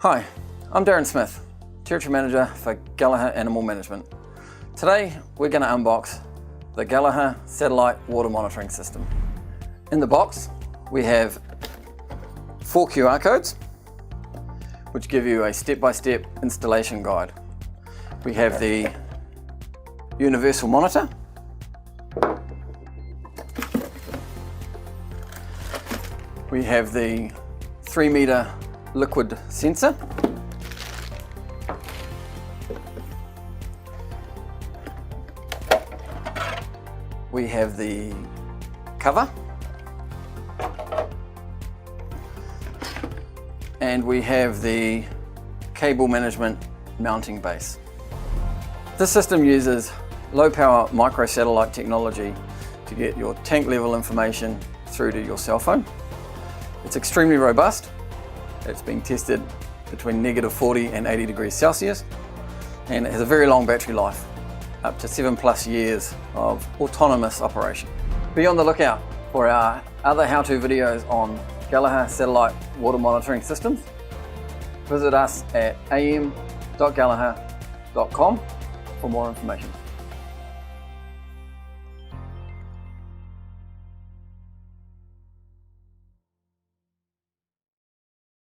Hi, I'm Darren Smith, Territory Manager for Gallagher Animal Management. Today we're going to unbox the Gallagher Satellite Water Monitoring System. In the box we have 4 QR codes which give you a step-by-step installation guide. We have the universal monitor, we have the 3-meter liquid sensor, we have the cover, and we have the cable management mounting base. This system uses low power microsatellite technology to get your tank level information through to your cell phone. It's extremely robust. It's been tested between -40 and 80 degrees Celsius, and it has a very long battery life, up to 7+ years of autonomous operation. Be on the lookout for our other how-to videos on Gallagher Satellite Water Monitoring Systems. Visit us at am.gallagher.com for more information.